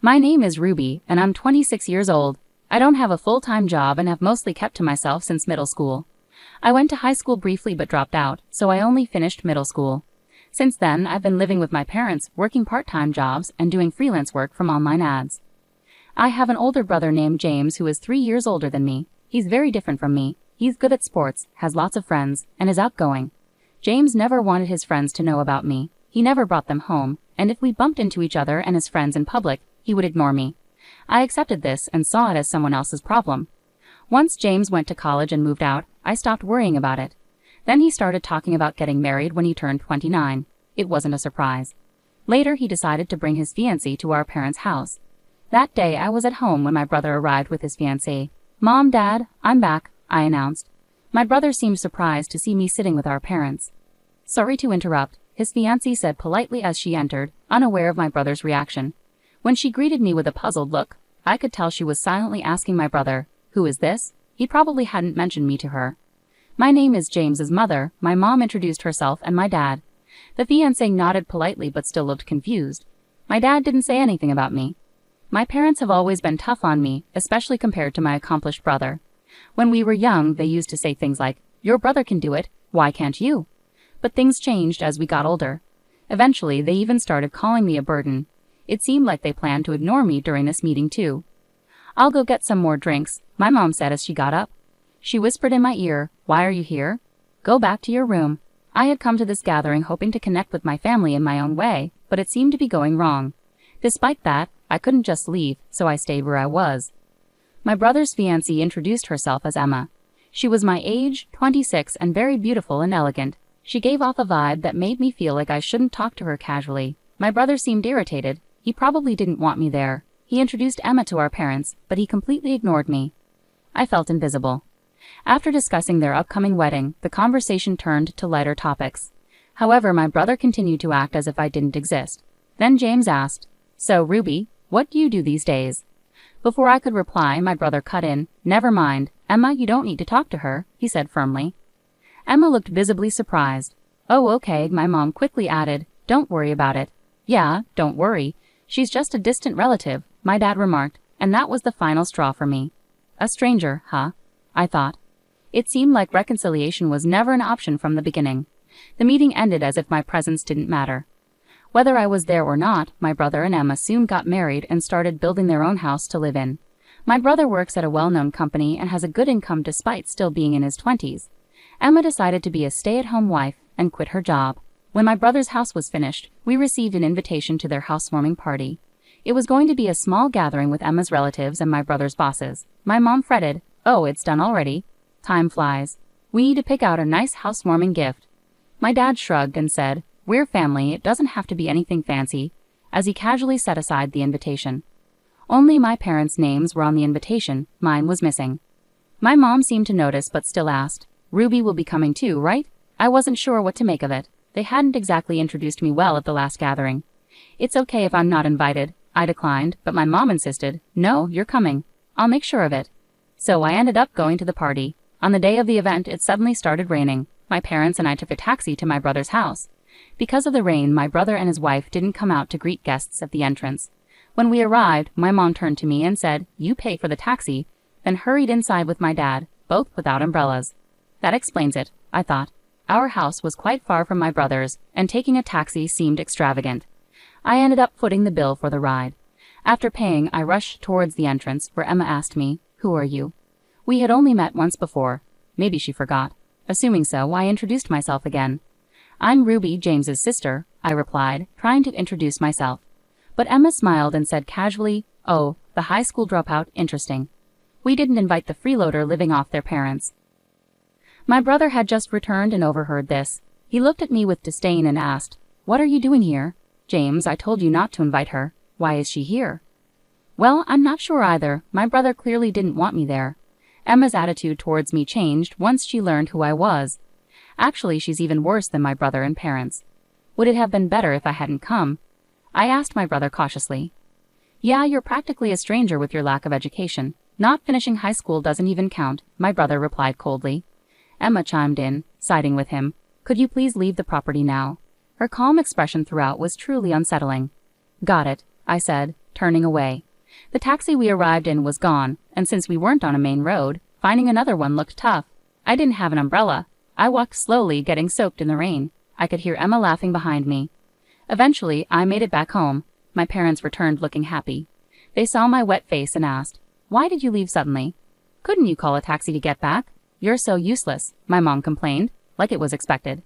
My name is Ruby, and I'm 26 years old. I don't have a full-time job and have mostly kept to myself since middle school. I went to high school briefly but dropped out, so I only finished middle school. Since then, I've been living with my parents, working part-time jobs, and doing freelance work from online ads. I have an older brother named James who is 3 years older than me. He's very different from me. He's good at sports, has lots of friends, and is outgoing. James never wanted his friends to know about me. He never brought them home, and if we bumped into each other and his friends in public, he would ignore me. I accepted this and saw it as someone else's problem. Once James went to college and moved out, I stopped worrying about it. Then he started talking about getting married when he turned 29. It wasn't a surprise. Later he decided to bring his fiancée to our parents' house. That day I was at home when my brother arrived with his fiancée. "Mom, Dad, I'm back," I announced. My brother seemed surprised to see me sitting with our parents. "Sorry to interrupt," his fiancée said politely as she entered, unaware of my brother's reaction. When she greeted me with a puzzled look, I could tell she was silently asking my brother, "Who is this?" He probably hadn't mentioned me to her. "My name is James's mother," my mom introduced herself, and my dad. The fiancé nodded politely but still looked confused. My dad didn't say anything about me. My parents have always been tough on me, especially compared to my accomplished brother. When we were young, they used to say things like, "Your brother can do it, why can't you?" But things changed as we got older. Eventually, they even started calling me a burden. It seemed like they planned to ignore me during this meeting too. "I'll go get some more drinks," my mom said as she got up. She whispered in my ear, "Why are you here? Go back to your room." I had come to this gathering hoping to connect with my family in my own way, but it seemed to be going wrong. Despite that, I couldn't just leave, so I stayed where I was. My brother's fiancée introduced herself as Emma. She was my age, 26, and very beautiful and elegant. She gave off a vibe that made me feel like I shouldn't talk to her casually. My brother seemed irritated. He probably didn't want me there. He introduced Emma to our parents, but he completely ignored me. I felt invisible. After discussing their upcoming wedding, the conversation turned to lighter topics. However, my brother continued to act as if I didn't exist. Then James asked, "So, Ruby, what do you do these days?" Before I could reply, my brother cut in, "Never mind, Emma, you don't need to talk to her," he said firmly. Emma looked visibly surprised. "Oh, okay," my mom quickly added, "Don't worry about it." "Yeah, don't worry. She's just a distant relative," my dad remarked, and that was the final straw for me. A stranger, huh? I thought. It seemed like reconciliation was never an option from the beginning. The meeting ended as if my presence didn't matter. Whether I was there or not, my brother and Emma soon got married and started building their own house to live in. My brother works at a well-known company and has a good income despite still being in his 20s. Emma decided to be a stay-at-home wife and quit her job. When my brother's house was finished, we received an invitation to their housewarming party. It was going to be a small gathering with Emma's relatives and my brother's bosses. My mom fretted, "Oh, it's done already. Time flies. We need to pick out a nice housewarming gift." My dad shrugged and said, "We're family, it doesn't have to be anything fancy," as he casually set aside the invitation. Only my parents' names were on the invitation, mine was missing. My mom seemed to notice but still asked, "Ruby will be coming too, right?" I wasn't sure what to make of it. They hadn't exactly introduced me well at the last gathering. "It's okay if I'm not invited," I declined, but my mom insisted, "No, you're coming. I'll make sure of it." So I ended up going to the party. On the day of the event, it suddenly started raining. My parents and I took a taxi to my brother's house. Because of the rain, my brother and his wife didn't come out to greet guests at the entrance. When we arrived, my mom turned to me and said, "You pay for the taxi," then hurried inside with my dad, both without umbrellas. That explains it, I thought. Our house was quite far from my brother's, and taking a taxi seemed extravagant. I ended up footing the bill for the ride. After paying, I rushed towards the entrance, where Emma asked me, "Who are you?" We had only met once before. Maybe she forgot. Assuming so, I introduced myself again. "I'm Ruby, James's sister," I replied, trying to introduce myself. But Emma smiled and said casually, "Oh, the high school dropout, interesting." We didn't invite the freeloader living off their parents. My brother had just returned and overheard this. He looked at me with disdain and asked, "What are you doing here?" "James, I told you not to invite her. Why is she here?" Well, I'm not sure either. My brother clearly didn't want me there. Emma's attitude towards me changed once she learned who I was. Actually, she's even worse than my brother and parents. Would it have been better if I hadn't come? I asked my brother cautiously. "Yeah, you're practically a stranger with your lack of education. Not finishing high school doesn't even count," my brother replied coldly. Emma chimed in, siding with him. "Could you please leave the property now?" Her calm expression throughout was truly unsettling. "Got it," I said, turning away. The taxi we arrived in was gone, and since we weren't on a main road, finding another one looked tough. I didn't have an umbrella. I walked slowly, getting soaked in the rain. I could hear Emma laughing behind me. Eventually, I made it back home. My parents returned looking happy. They saw my wet face and asked, "Why did you leave suddenly? Couldn't you call a taxi to get back? You're so useless," my mom complained, like it was expected.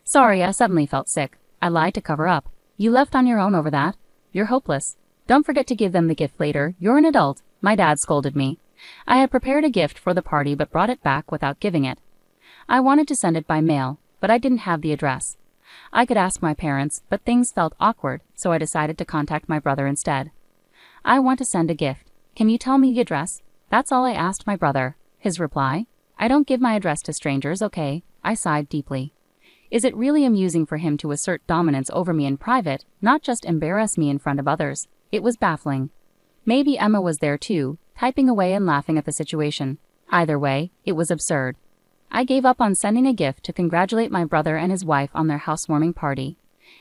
"Sorry, I suddenly felt sick. I lied to cover up. You left on your own over that? You're hopeless. Don't forget to give them the gift later. You're an adult," my dad scolded me. I had prepared a gift for the party but brought it back without giving it. I wanted to send it by mail, but I didn't have the address. I could ask my parents, but things felt awkward, so I decided to contact my brother instead. "I want to send a gift. Can you tell me the address?" That's all I asked my brother. His reply, "I don't give my address to strangers, okay?" I sighed deeply. Is it really amusing for him to assert dominance over me in private, not just embarrass me in front of others? It was baffling. Maybe Emma was there too, typing away and laughing at the situation. Either way, it was absurd. I gave up on sending a gift to congratulate my brother and his wife on their housewarming party.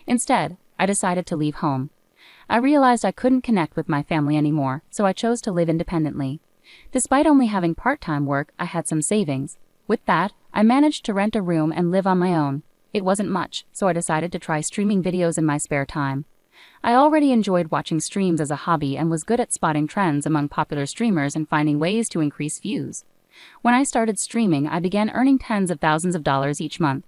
Instead, I decided to leave home. I realized I couldn't connect with my family anymore, so I chose to live independently. Despite only having part-time work, I had some savings. With that, I managed to rent a room and live on my own. It wasn't much, so I decided to try streaming videos in my spare time. I already enjoyed watching streams as a hobby and was good at spotting trends among popular streamers and finding ways to increase views. When I started streaming, I began earning tens of thousands of dollars each month.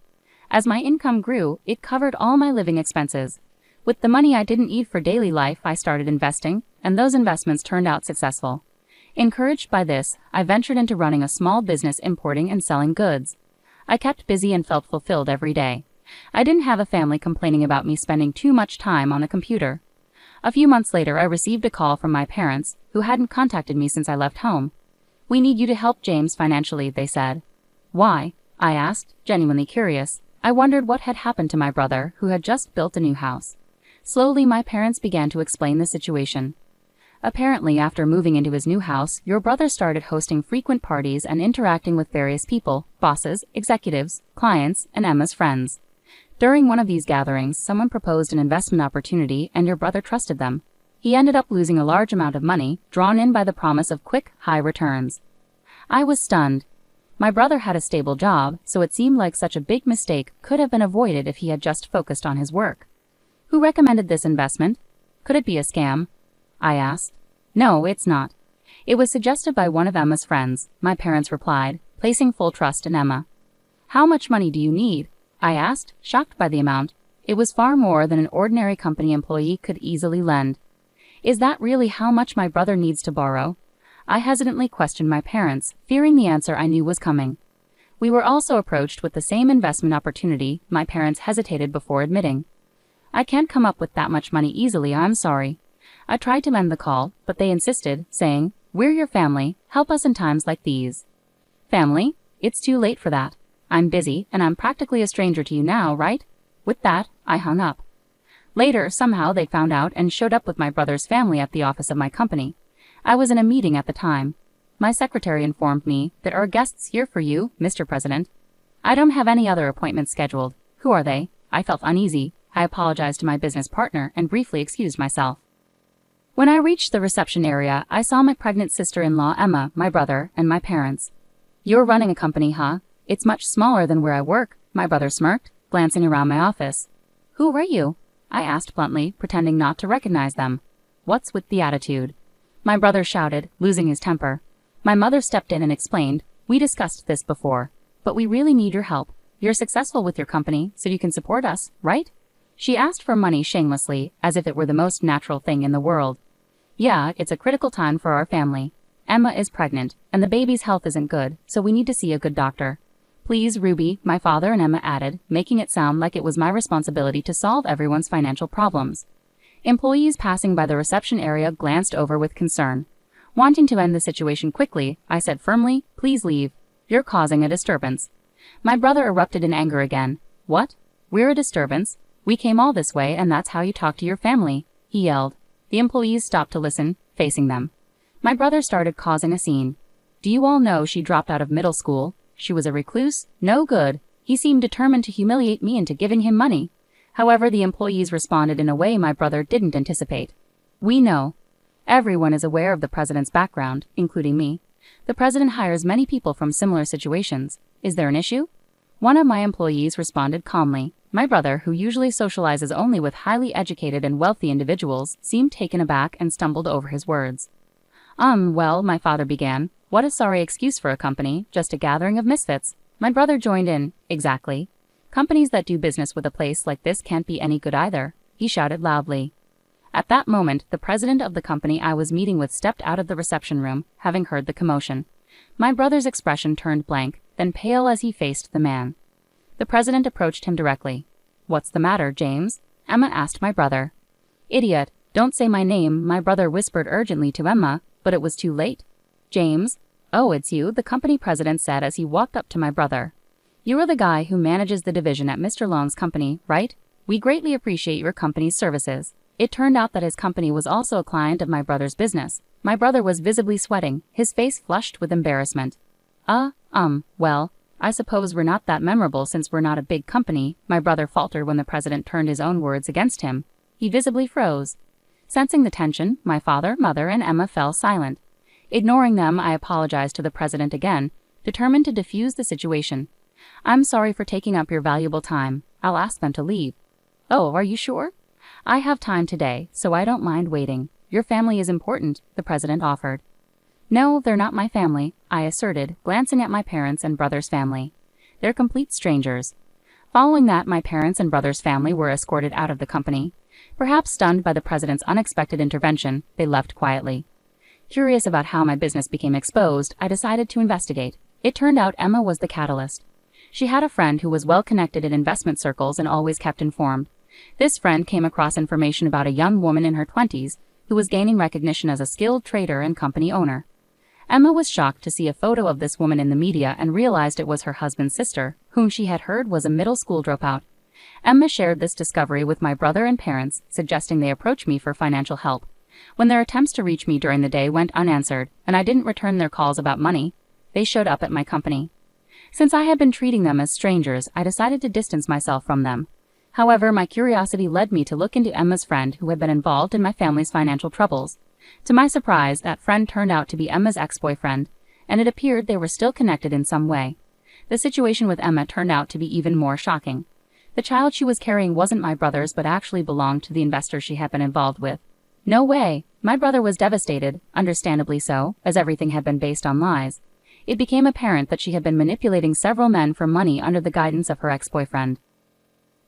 As my income grew, it covered all my living expenses. With the money I didn't need for daily life, I started investing, and those investments turned out successful. Encouraged by this, I ventured into running a small business importing and selling goods. I kept busy and felt fulfilled every day. I didn't have a family complaining about me spending too much time on a computer. A few months later, I received a call from my parents, who hadn't contacted me since I left home. "We need you to help James financially," they said. "Why?" I asked, genuinely curious. I wondered what had happened to my brother, who had just built a new house. Slowly, my parents began to explain the situation. "Apparently, after moving into his new house, your brother started hosting frequent parties and interacting with various people, bosses, executives, clients, and Emma's friends. During one of these gatherings, someone proposed an investment opportunity and your brother trusted them. He ended up losing a large amount of money, drawn in by the promise of quick, high returns." I was stunned. My brother had a stable job, so it seemed like such a big mistake could have been avoided if he had just focused on his work. "Who recommended this investment? Could it be a scam?" I asked. "No, it's not. It was suggested by one of Emma's friends," my parents replied, placing full trust in Emma. "How much money do you need?" I asked, shocked by the amount. It was far more than an ordinary company employee could easily lend. Is that really how much my brother needs to borrow? I hesitantly questioned my parents, fearing the answer I knew was coming. We were also approached with the same investment opportunity. My parents hesitated before admitting. "I can't come up with that much money easily, I'm sorry." I tried to mend the call, but they insisted, saying, "We're your family, help us in times like these." "Family? It's too late for that. I'm busy, and I'm practically a stranger to you now, right?" With that, I hung up. Later, somehow they found out and showed up with my brother's family at the office of my company. I was in a meeting at the time. My secretary informed me, "There are guests here for you, Mr. President." "I don't have any other appointments scheduled." "Who are they?" I felt uneasy. I apologized to my business partner and briefly excused myself. When I reached the reception area, I saw my pregnant sister-in-law Emma, my brother, and my parents. "You're running a company, huh? It's much smaller than where I work," my brother smirked, glancing around my office. "Who are you?" I asked bluntly, pretending not to recognize them. "What's with the attitude?" my brother shouted, losing his temper. My mother stepped in and explained, "We discussed this before, but we really need your help. You're successful with your company, so you can support us, right?" She asked for money shamelessly, as if it were the most natural thing in the world. "Yeah, it's a critical time for our family. Emma is pregnant, and the baby's health isn't good, so we need to see a good doctor. Please, Ruby," my father and Emma added, making it sound like it was my responsibility to solve everyone's financial problems. Employees passing by the reception area glanced over with concern. Wanting to end the situation quickly, I said firmly, "Please leave. You're causing a disturbance." My brother erupted in anger again. "What? We're a disturbance? We came all this way and that's how you talk to your family," he yelled. The employees stopped to listen, facing them. My brother started causing a scene. "Do you all know she dropped out of middle school? She was a recluse? No good." He seemed determined to humiliate me into giving him money. However, the employees responded in a way my brother didn't anticipate. "We know. Everyone is aware of the president's background, including me. The president hires many people from similar situations. Is there an issue? One of my employees responded calmly. My brother, who usually socializes only with highly educated and wealthy individuals, seemed taken aback and stumbled over his words. Well, my father began. What a sorry excuse for a company, just a gathering of misfits. My brother joined in. Exactly. Companies that do business with a place like this can't be any good either, he shouted loudly. At that moment, the president of the company I was meeting with stepped out of the reception room, having heard the commotion. My brother's expression turned blank, then pale as he faced the man. The president approached him directly. What's the matter, James? Emma asked my brother. Idiot, don't say my name, my brother whispered urgently to Emma, but it was too late. James? Oh, it's you, the company president said as he walked up to my brother. You are the guy who manages the division at Mr. Long's company, right? We greatly appreciate your company's services. It turned out that his company was also a client of my brother's business. My brother was visibly sweating, his face flushed with embarrassment. Well, I suppose we're not that memorable since we're not a big company, my brother faltered when the president turned his own words against him. He visibly froze. Sensing the tension, my father, mother, and Emma fell silent. Ignoring them, I apologized to the president again, determined to defuse the situation. I'm sorry for taking up your valuable time. I'll ask them to leave. Oh, are you sure? I have time today, so I don't mind waiting. Your family is important, the president offered. No, they're not my family, I asserted, glancing at my parents and brother's family. They're complete strangers. Following that, my parents and brother's family were escorted out of the company. Perhaps stunned by the president's unexpected intervention, they left quietly. Curious about how my business became exposed, I decided to investigate. It turned out Emma was the catalyst. She had a friend who was well connected in investment circles and always kept informed. This friend came across information about a young woman in her 20s who was gaining recognition as a skilled trader and company owner. Emma was shocked to see a photo of this woman in the media and realized it was her husband's sister, whom she had heard was a middle school dropout. Emma shared this discovery with my brother and parents, suggesting they approach me for financial help. When their attempts to reach me during the day went unanswered, and I didn't return their calls about money, they showed up at my company. Since I had been treating them as strangers, I decided to distance myself from them. However, my curiosity led me to look into Emma's friend who had been involved in my family's financial troubles. To my surprise, that friend turned out to be Emma's ex-boyfriend, and it appeared they were still connected in some way. The situation with Emma turned out to be even more shocking. The child she was carrying wasn't my brother's but actually belonged to the investor she had been involved with. No way! My brother was devastated, understandably so, as everything had been based on lies. It became apparent that she had been manipulating several men for money under the guidance of her ex-boyfriend.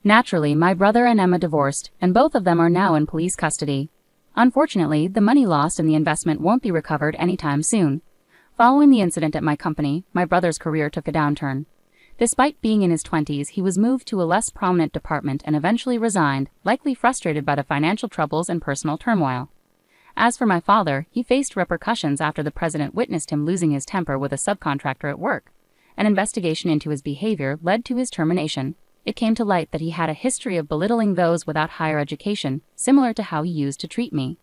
Naturally, my brother and Emma divorced, and both of them are now in police custody. Unfortunately, the money lost in the investment won't be recovered anytime soon. Following the incident at my company, my brother's career took a downturn. Despite being in his 20s, he was moved to a less prominent department and eventually resigned, likely frustrated by the financial troubles and personal turmoil. As for my father, he faced repercussions after the president witnessed him losing his temper with a subcontractor at work. An investigation into his behavior led to his termination. It came to light that he had a history of belittling those without higher education, similar to how he used to treat me.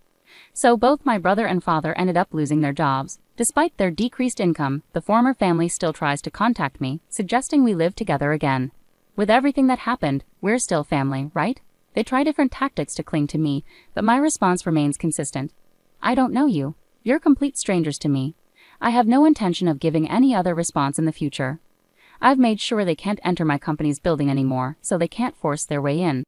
So both my brother and father ended up losing their jobs. Despite their decreased income, the former family still tries to contact me, suggesting we live together again. With everything that happened, we're still family, right? They try different tactics to cling to me, but my response remains consistent. I don't know you. You're complete strangers to me. I have no intention of giving any other response in the future. I've made sure they can't enter my company's building anymore, so they can't force their way in.